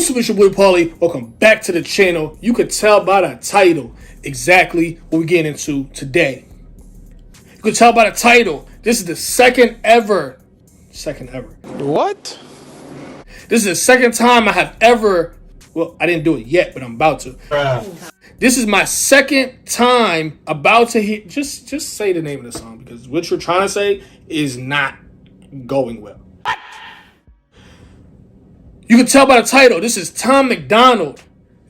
What's up, it's your boy Paulie. Welcome back to the channel. You could tell by the title exactly what we're getting into today. You could tell by the title. This is the second ever. What? This is the second time I have ever. Well, I didn't do it yet, but I'm about to. This is my second time about to hear. Just say the name of the song because what you're trying to say is not going well. You can tell by the title, this is Tom MacDonald,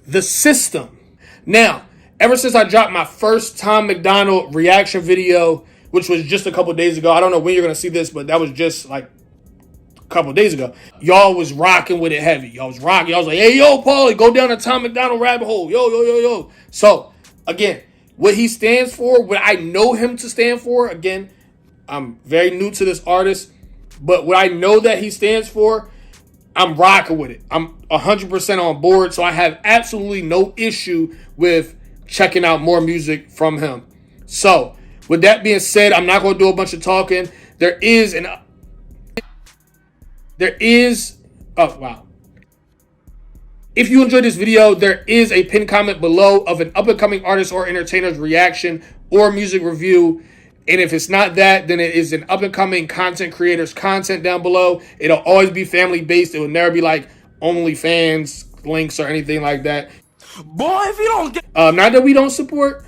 The System. Now, ever since I dropped my first Tom MacDonald reaction video, which was just a couple days ago, I don't know when you're going to see this, but that was just like a couple days ago, y'all was rocking with it heavy. Y'all was rocking. Y'all was like, hey, yo, Paulie, go down the Tom MacDonald rabbit hole. Yo. So, again, what he stands for, what I know him to stand for, again, I'm very new to this artist, but what I know that he stands for, I'm rocking with it. I'm 100% on board, so I have absolutely no issue with checking out more music from him. So, with that being said, I'm not going to do a bunch of talking. Oh, wow. If you enjoyed this video, there is a pinned comment below of an up-and-coming artist or entertainer's reaction or music review. And if it's not that, then it is an up-and-coming content creator's content down below. It'll always be family-based. It will never be like OnlyFans links or anything like that. Boy, if you don't get... Not that we don't support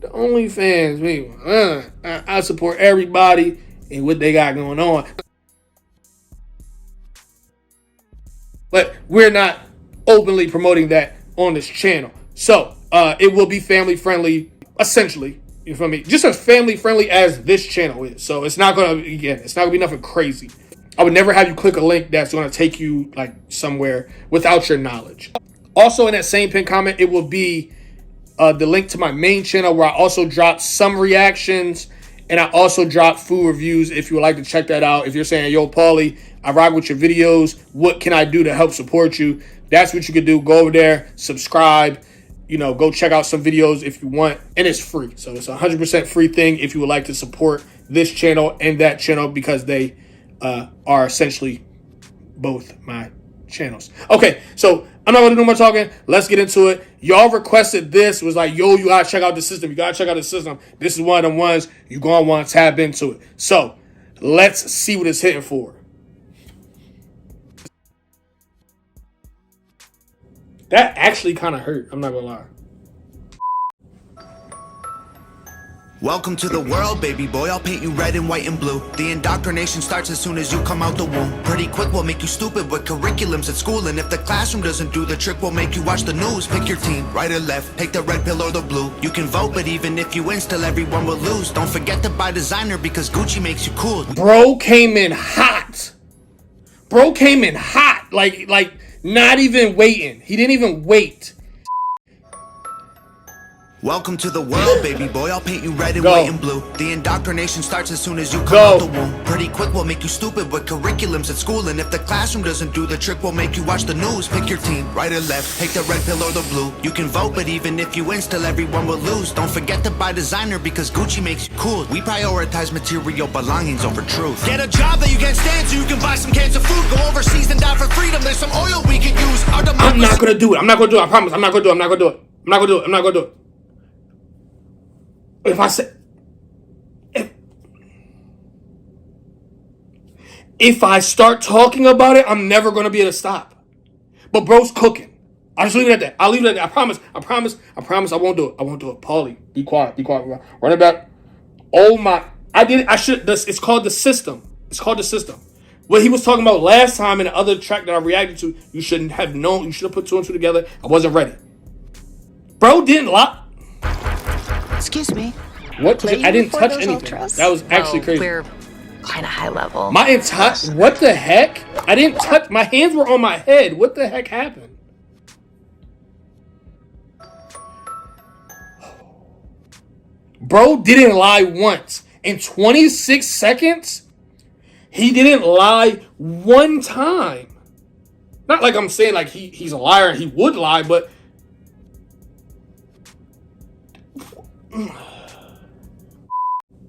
the OnlyFans. I support everybody and what they got going on. But we're not openly promoting that on this channel. So, it will be family-friendly, essentially. You feel me? Just as family friendly as this channel is. So it's not gonna be nothing crazy. I would never have you click a link that's gonna take you like somewhere without your knowledge. Also in that same pinned comment, it will be the link to my main channel where I also drop some reactions and I also drop food reviews if you would like to check that out. If you're saying, yo, Paulie, I rock with your videos. What can I do to help support you? That's what you could do. Go over there, subscribe. You know, go check out some videos if you want, and it's free. So it's a 100% free thing if you would like to support this channel and that channel because they are essentially both my channels. Okay, so I'm not going to do more talking. Let's get into it. Y'all requested this. Was like, yo, you got to check out the system. You got to check out the system. This is one of the ones you're going to want to tap into it. So let's see what it's hitting for. That actually kind of hurt. I'm not gonna lie. Welcome to the world, baby boy. I'll paint you red and white and blue. The indoctrination starts as soon as you come out the womb. Pretty quick, we'll make you stupid with curriculums at school. And if the classroom doesn't do the trick, we'll make you watch the news. Pick your team, right or left, take the red pill or the blue. You can vote, but even if you win, still everyone will lose. Don't forget to buy designer because Gucci makes you cool. Bro came in hot. Like not even waiting. He didn't even wait. Welcome to the world, baby boy. I'll paint you red and white and blue. The indoctrination starts as soon as you come out the womb. Pretty quick, we'll make you stupid with curriculums at school. And if the classroom doesn't do the trick, we'll make you watch the news. Pick your team, right or left, take the red pill or the blue. You can vote, but even if you win, still everyone will lose. Don't forget to buy designer because Gucci makes you cool. We prioritize material belongings over truth. Get a job that you can't stand so you can buy some cans of food. Go overseas and die for freedom. There's some oil we could use. I'm not gonna do it. I promise. I'm not gonna do it. If I say, if I start talking about it, I'm never going to be able to stop. But bro's cooking. I'll just leave it at that. I promise. I won't do it. Paulie, be quiet. Run it back. Oh my, it's called The System. What he was talking about last time in the other track that I reacted to, you shouldn't have known. You should have put two and two together. I wasn't ready. Bro didn't lie. Excuse me. What? I didn't touch anything. Ultras? That was actually crazy. We're kind of high level. What the heck? I didn't touch. My hands were on my head. What the heck happened? Bro didn't lie once. In 26 seconds, he didn't lie one time. Not like I'm saying like he's a liar and he would lie, but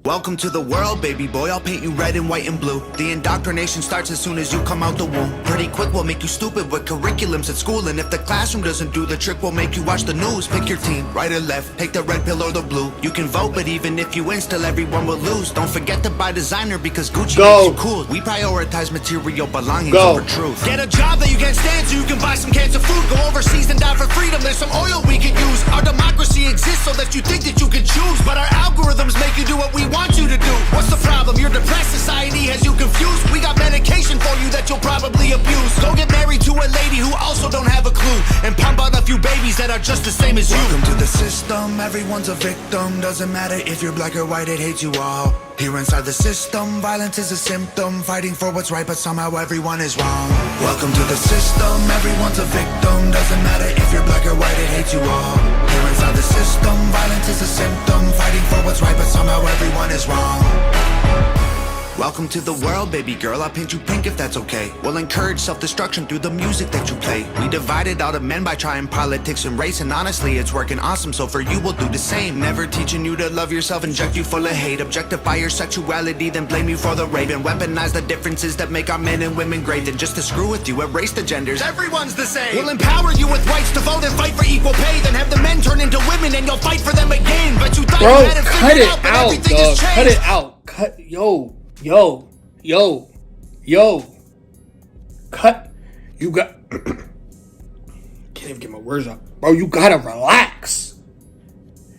Welcome to the world, baby boy, I'll paint you red and white and blue. The indoctrination starts as soon as you come out the womb. Pretty quick, we'll make you stupid with curriculums at school. And if the classroom doesn't do the trick, we'll make you watch the news. Pick your team, right or left, take the red pill or the blue. You can vote, but even if you win, still everyone will lose. Don't forget to buy designer because Gucci makes you cool. We prioritize material belongings over truth. Get a job that you can't stand so you can buy some cans of food. Go overseas and die for freedom, there's some oil we can use. Our democracy exists so that you think that you can choose. But our algorithms make you do what we want you to do. What's the problem? Your depressed society has you confused. We got medication for you that you'll probably abuse. Go get married to a lady who also don't have a clue, and pump out a few babies that are just the same as you. Welcome to the system, everyone's a victim. Doesn't matter if you're black or white, it hates you all. Here inside the system, violence is a symptom. Fighting for what's right, but somehow everyone is wrong. Welcome to the system, everyone's a victim. Doesn't matter if you're black or white, it hates you all. Here inside the system, violence is a symptom. Fighting for what's right, but somehow everyone is wrong. Welcome to the world, baby girl, I'll paint you pink if that's okay. We'll encourage self-destruction through the music that you play. We divided all the men by trying politics and race, and honestly it's working awesome, so for you we'll do the same. Never teaching you to love yourself, inject you full of hate. Objectify your sexuality, then blame you for the rape. And weaponize the differences that make our men and women great. Then just to screw with you, erase the genders, everyone's the same. We'll empower you with rights to vote and fight for equal pay. Then have the men turn into women and you'll fight for them again. But you thought you had it figured out, but everything has changed. Cut it out. Cut, yo. Cut. You got. Can't even get my words out, bro. You gotta relax.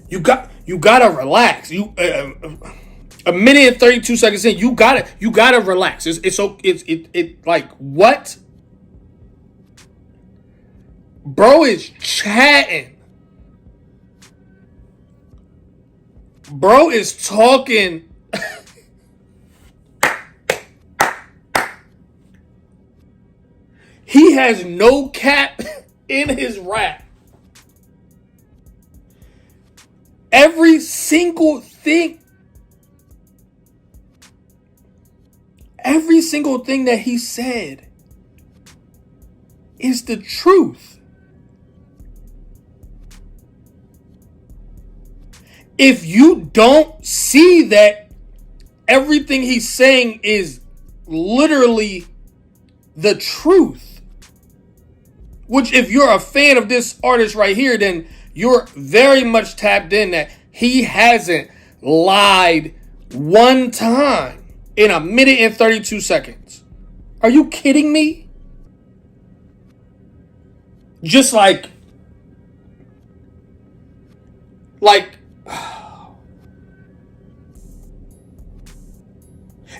You gotta relax. You a minute and 32 seconds in. You gotta relax. It's like what? Bro is chatting. Bro is talking. He has no cap in his rap. Every single thing that he said is the truth. If you don't see that everything he's saying is literally the truth, which if you're a fan of this artist right here, then you're very much tapped in that he hasn't lied one time in a minute and 32 seconds. Are you kidding me? Just like,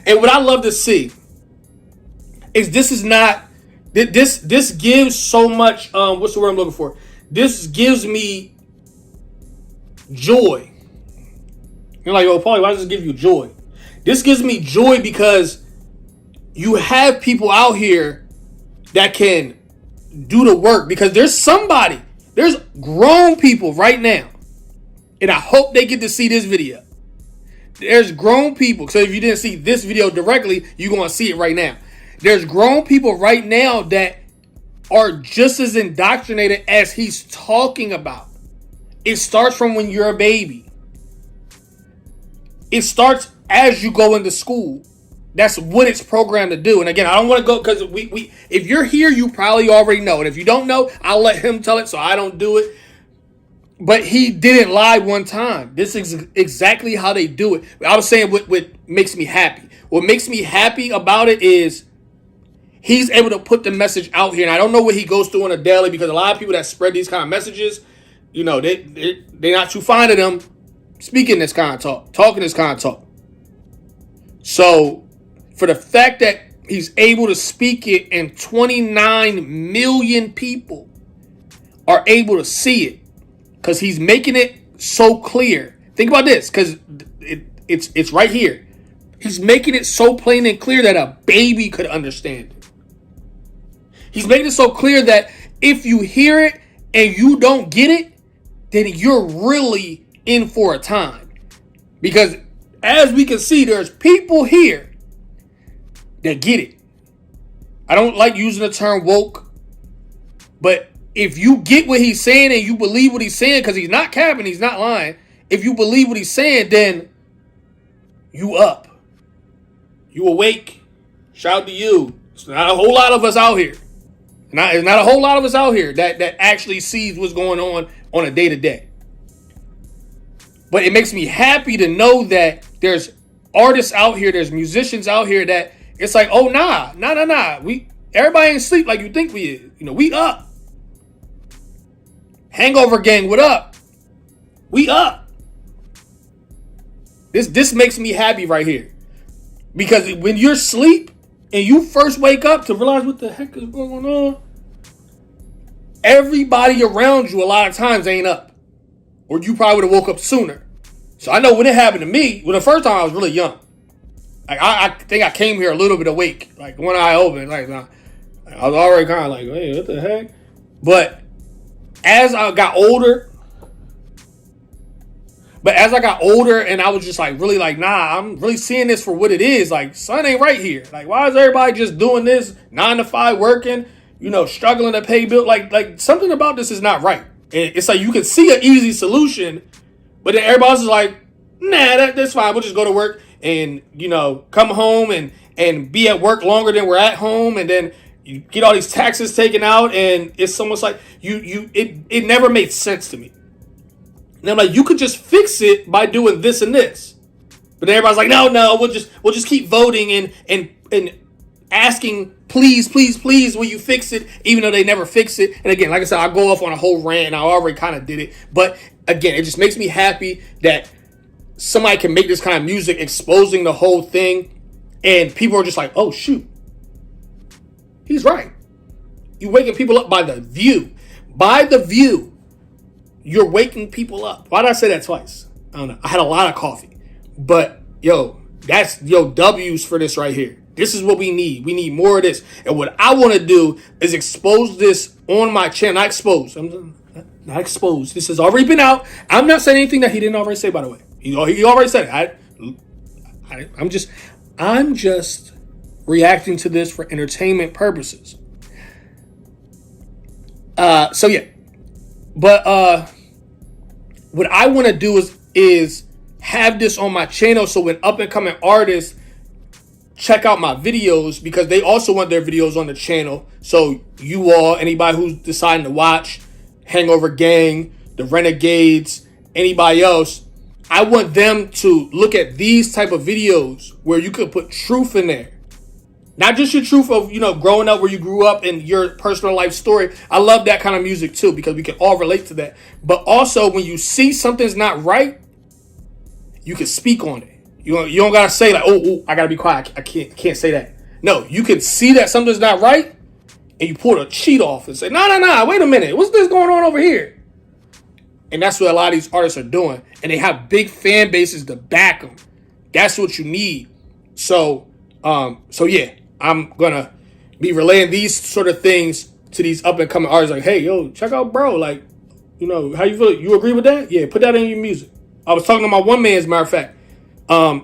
and what I love to see is this gives so much, what's the word I'm looking for? This gives me joy. You're like, oh, Paulie, why does this give you joy? This gives me joy because you have people out here that can do the work. Because there's grown people right now, and I hope they get to see this video. There's grown people. So if you didn't see this video directly, you're going to see it right now. There's grown people right now that are just as indoctrinated as he's talking about. It starts from when you're a baby. It starts as you go into school. That's what it's programmed to do. And again, I don't want to go because we if you're here, you probably already know. And if you don't know, I'll let him tell it so I don't do it. But he didn't lie one time. This is exactly how they do it. I was saying what makes me happy. What makes me happy about it is he's able to put the message out here. And I don't know what he goes through on a daily, because a lot of people that spread these kind of messages, you know, they're not too fond of them speaking this kind of talk, talking this kind of talk. So for the fact that he's able to speak it and 29 million people are able to see it, because he's making it so clear. Think about this, because it's right here. He's making it so plain and clear that a baby could understand it. He's making it so clear that if you hear it and you don't get it, then you're really in for a time. Because as we can see, there's people here that get it. I don't like using the term woke, but if you get what he's saying and you believe what he's saying, because he's not capping, he's not lying. If you believe what he's saying, then You up. You awake. Shout out to you. It's not a whole lot of us out here. It's not a whole lot of us out here that actually sees what's going on a day-to-day. But it makes me happy to know that there's artists out here, there's musicians out here that it's like, oh, nah. Everybody ain't sleep like you think we is. We up. Hangover Gang, what up? We up. This makes me happy right here. Because when you're asleep and you first wake up to realize what the heck is going on, everybody around you a lot of times ain't up. Or you probably would have woke up sooner. So I know when it happened to me, the first time I was really young. Like I think I came here a little bit awake. like one eye open. I was already kind of like, hey, what the heck? But as I got older, and I was just like, really like, nah, I'm really seeing this for what it is. Like, something ain't right here. Like, why is everybody just doing this 9 to 5 working, struggling to pay bills? Like something about this is not right. And it's like you can see an easy solution, but then everybody's just like, nah, that's fine. We'll just go to work and, come home and be at work longer than we're at home. And then you get all these taxes taken out. And it's almost like it never made sense to me. And I'm like, you could just fix it by doing this and this. But then everybody's like, no, we'll just keep voting and asking, please, will you fix it? Even though they never fix it. And again, like I said, I go off on a whole rant and I already kind of did it. But again, it just makes me happy that somebody can make this kind of music exposing the whole thing. And people are just like, oh, shoot. He's right. You're waking people up by the view. By the view. You're waking people up. Why did I say that twice? I don't know. I had a lot of coffee. But, that's W's for this right here. This is what we need. We need more of this. And what I want to do is expose this on my channel. Not expose. I'm not exposed. This has already been out. I'm not saying anything that he didn't already say, by the way. He already said it. I'm just reacting to this for entertainment purposes. So, yeah. But what I want to do is have this on my channel so when up and coming artists check out my videos, because they also want their videos on the channel. So you all, anybody who's deciding to watch Hangover Gang, the Renegades, anybody else, I want them to look at these type of videos where you could put truth in there. Not just your truth of, growing up where you grew up and your personal life story. I love that kind of music too, because we can all relate to that. But also when you see something's not right, you can speak on it. You don't got to say like, oh, I got to be quiet. I can't say that. No, you can see that something's not right and you pull a cheat off and say, no, wait a minute. What's this going on over here? And that's what a lot of these artists are doing. And they have big fan bases to back them. That's what you need. So yeah. I'm going to be relaying these sort of things to these up-and-coming artists. Like, hey, yo, check out bro. Like, how you feel? You agree with that? Yeah, put that in your music. I was talking to my one man, as a matter of fact. I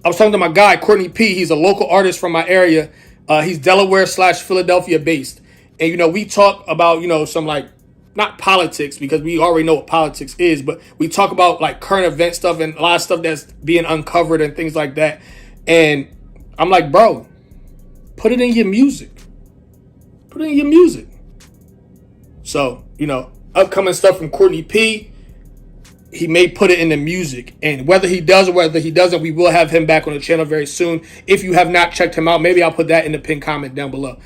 was talking to my guy, Courtney P. He's a local artist from my area. He's Delaware/Philadelphia based. And, we talk about, some like, not politics, because we already know what politics is, but we talk about like current event stuff and a lot of stuff that's being uncovered and things like that. And I'm like, bro, put it in your music. Put it in your music. So, upcoming stuff from Courtney P. He may put it in the music. And whether he does or whether he doesn't, we will have him back on the channel very soon. If you have not checked him out, maybe I'll put that in the pinned comment down below.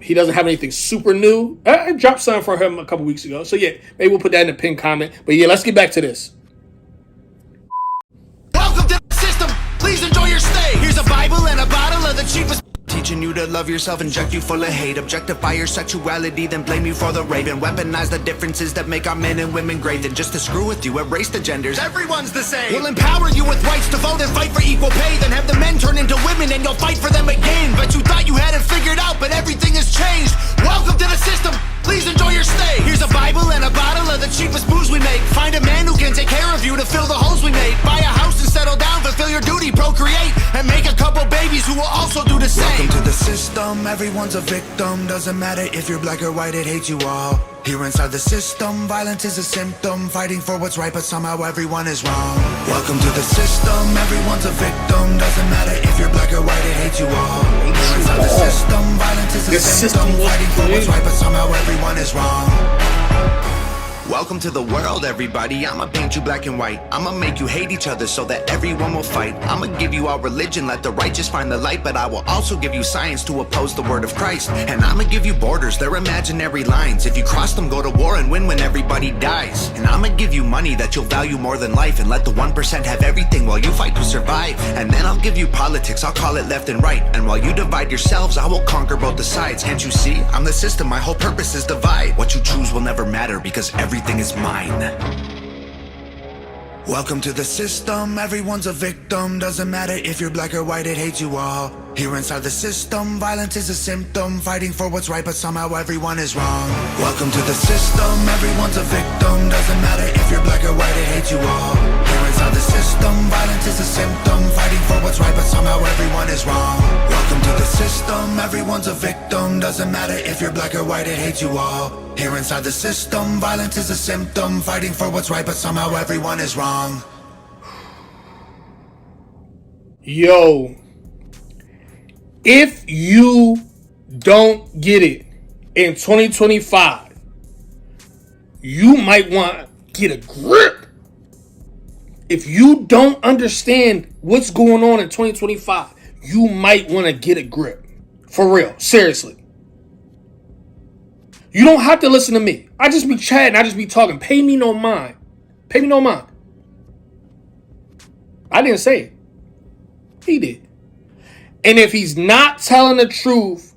He doesn't have anything super new. I dropped something for him a couple weeks ago. So, yeah, maybe we'll put that in the pinned comment. But, yeah, let's get back to this. Welcome to the system. Please enjoy your stay. Here's a Bible and a bottle of the cheapest. Teaching you to love yourself, inject you full of hate, objectify your sexuality, then blame you for the rape, and weaponize the differences that make our men and women great. Then just to screw with you, erase the genders. Everyone's the same. We'll empower you with rights to vote and fight for equal pay, then have the men turn into women and you'll fight for them again. But you thought you had it figured out, but everything has changed. Welcome to the system. Please enjoy your stay. Here's a Bible and a bottle of the cheapest booze we make. Find a man who can take care of you to fill the holes we made. Buy a house and settle down, fulfill your duty, procreate, and make a couple babies. babies who will also do the same. Welcome to the system, everyone's a victim. Doesn't matter if you're black or white, it hates you all. Here inside the system, violence is a symptom. Fighting for what's right, but somehow everyone is wrong. Welcome to the system, everyone's a victim. Doesn't matter if you're black or white, it hates you all. Here inside the system, violence is a symptom. Fighting for what's right, but somehow everyone is wrong. Welcome to the world, everybody. I'ma paint you black and white. I'ma make you hate each other so that everyone will fight. I'ma give you our religion, let the righteous find the light. But I will also give you science to oppose the word of Christ. And I'ma give you borders, they're imaginary lines. If you cross them, go to war and win when everybody dies. And I'ma give you money that you'll value more than life. And let the 1% have everything while you fight to survive. And then I'll give you politics, I'll call it left and right. And while you divide yourselves, I will conquer both the sides. Can't you see? I'm the system, my whole purpose is divide. What you choose will never matter because everything is mine. Welcome to the system, everyone's a victim. Doesn't matter if you're black or white, it hates you all. Here inside the system, violence is a symptom. Fighting for what's right, but somehow everyone is wrong. Welcome to the system, everyone's a victim. Doesn't matter if you're black or white, it hates you all. Here inside the system, violence is a symptom. Fighting for what's right, but somehow everyone is wrong. Welcome to the system, everyone's a victim. Doesn't matter if you're black or white, it hates you all. Here inside the system, violence is a symptom. Fighting for what's right, but somehow everyone is wrong. Yo, if you don't get it in 2025, you might want to get a grip. If you don't understand what's going on in 2025, you might want to get a grip. For real, seriously. You don't have to listen to me. I just be chatting, I just be talking. Pay me no mind. Pay me no mind. I didn't say it. He did. And if he's not telling the truth,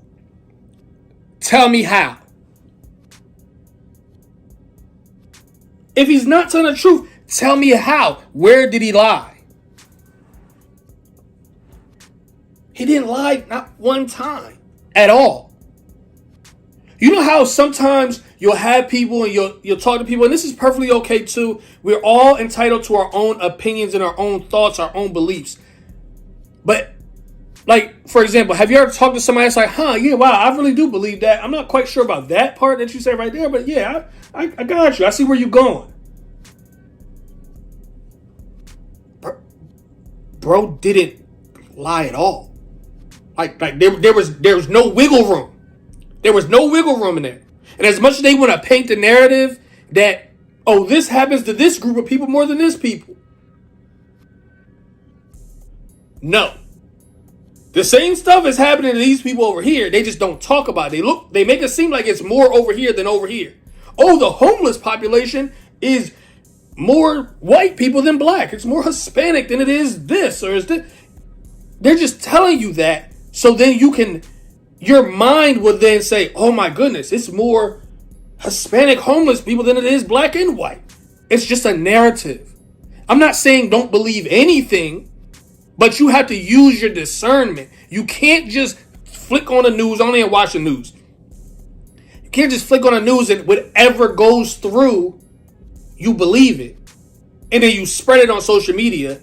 tell me how. If he's not telling the truth, tell me how. Where did he lie? He didn't lie not one time at all. You know how sometimes you'll have people and you'll talk to people, and this is perfectly okay too. We're all entitled to our own opinions and our own thoughts, our own beliefs. But, like, for example, have you ever talked to somebody that's like, yeah, wow, I really do believe that. I'm not quite sure about that part that you said right there, but yeah, I got you. I see where you're going. Bro didn't lie at all. Like there was no wiggle room. There was no wiggle room in there. And as much as they want to paint the narrative that, oh, this happens to this group of people more than this people. No. The same stuff is happening to these people over here. They just don't talk about it. They make it seem like it's more over here than over here. Oh, the homeless population is more white people than black. It's more Hispanic than it is this or is this. They're just telling you that so then your mind would then say, oh my goodness, it's more Hispanic homeless people than it is black and white. It's just a narrative. I'm not saying don't believe anything, but you have to use your discernment. You can't just flick on the news. I don't even watch the news. You can't just flick on the news and whatever goes through, you believe it. And then you spread it on social media.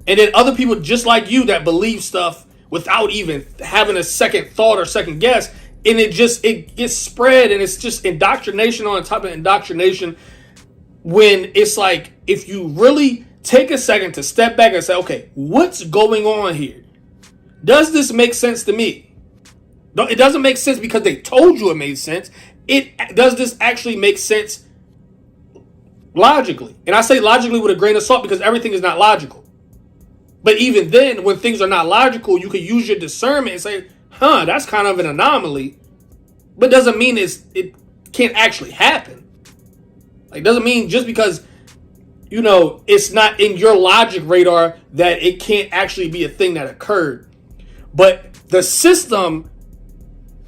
And then other people just like you that believe stuff without even having a second thought or second guess. And it gets spread and it's just indoctrination on top of indoctrination. When it's like, if you really take a second to step back and say, okay, what's going on here? Does this make sense to me? It doesn't make sense because they told you it made sense. Does this actually make sense logically? And I say logically with a grain of salt because everything is not logical. But even then, when things are not logical, you can use your discernment and say, that's kind of an anomaly. But doesn't mean it can't actually happen. Like, doesn't mean just because it's not in your logic radar that it can't actually be a thing that occurred. But the system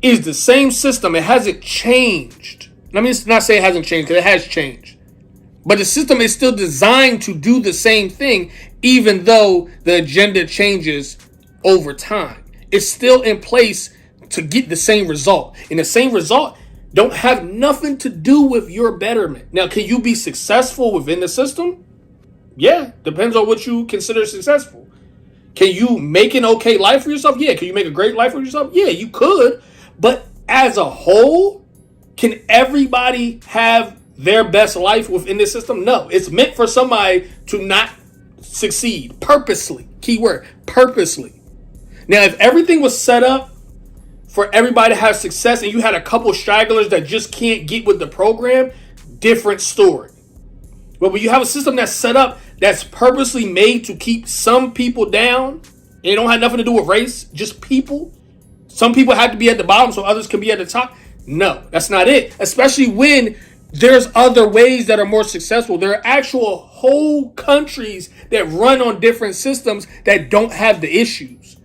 is the same system. It hasn't changed. Let me not say it hasn't changed because it has changed. But the system is still designed to do the same thing, even though the agenda changes over time. It's still in place to get the same result. And the same result don't have nothing to do with your betterment. Now, can you be successful within the system? Yeah, depends on what you consider successful. Can you make an okay life for yourself? Yeah. Can you make a great life for yourself? Yeah, you could. But as a whole, can everybody have their best life within this system? No. It's meant for somebody to not succeed purposely. Keyword, purposely. Now, if everything was set up for everybody to have success and you had a couple stragglers that just can't get with the program, different story. But when you have a system that's set up that's purposely made to keep some people down, and it don't have nothing to do with race, just people. Some people have to be at the bottom so others can be at the top. No, that's not it. Especially when there's other ways that are more successful. There are actual whole countries that run on different systems that don't have the issues.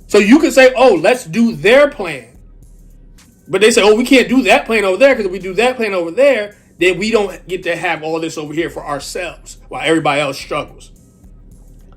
So you can say, oh, let's do their plan. But they say, oh, we can't do that plan over there because if we do that plan over there, then we don't get to have all this over here for ourselves while everybody else struggles.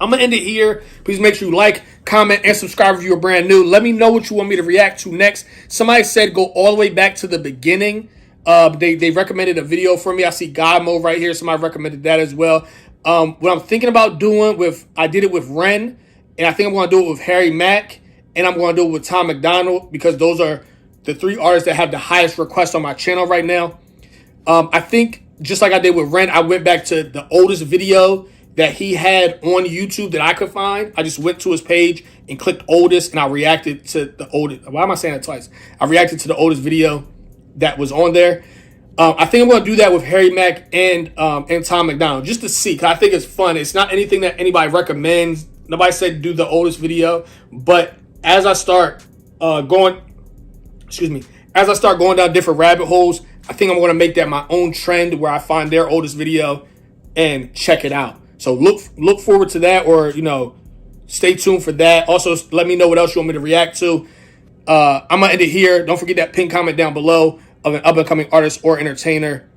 I'm going to end it here. Please make sure you like, comment, and subscribe if you're brand new. Let me know what you want me to react to next. Somebody said go all the way back to the beginning. They recommended a video for me. I see God Mode right here. Somebody recommended that as well. What I'm thinking about doing I did it with Ren, and I think I'm going to do it with Harry Mack, and I'm going to do it with Tom MacDonald because those are the 3 artists that have the highest requests on my channel right now. I think just like I did with Ren, I went back to the oldest video that he had on YouTube that I could find. I just went to his page and clicked oldest, and I reacted to the oldest. Why am I saying that twice? I reacted to the oldest video that was on there. I think I'm going to do that with Harry Mack and Tom MacDonald just to see, because I think it's fun. It's not anything that anybody recommends. Nobody said do the oldest video, but as I start going down different rabbit holes, I think I'm going to make that my own trend where I find their oldest video and check it out. So look forward to that, or stay tuned for that. Also, let me know what else you want me to react to. I'm going to end it here. Don't forget that pinned comment down below of an up-and-coming artist or entertainer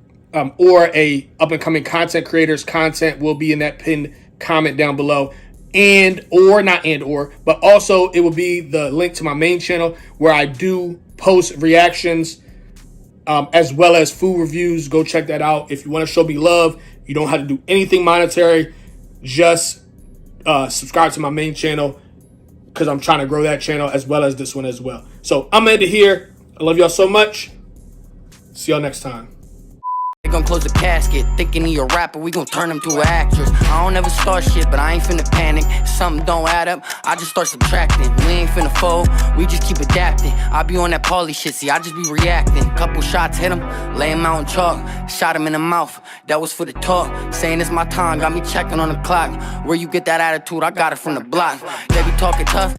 or a up-and-coming content creator's content will be in that pinned comment down below. But also it will be the link to my main channel where I do post reactions as well as food reviews. Go check that out. If you want to show me love, you don't have to do anything monetary. Just subscribe to my main channel because I'm trying to grow that channel as well as this one as well. So I'm going to end it here. I love y'all so much. See y'all next time. They gon' close the casket, thinking he a rapper, we gon' turn him to an actress. I don't ever start shit, but I ain't finna panic. If something don't add up, I just start subtracting. We ain't finna fold, we just keep adapting. I be on that Paulie shit, see, I just be reacting. Couple shots hit him, lay him out on chalk. Shot him in the mouth, that was for the talk. Saying it's my time, got me checking on the clock. Where you get that attitude, I got it from the block. They be talking tough.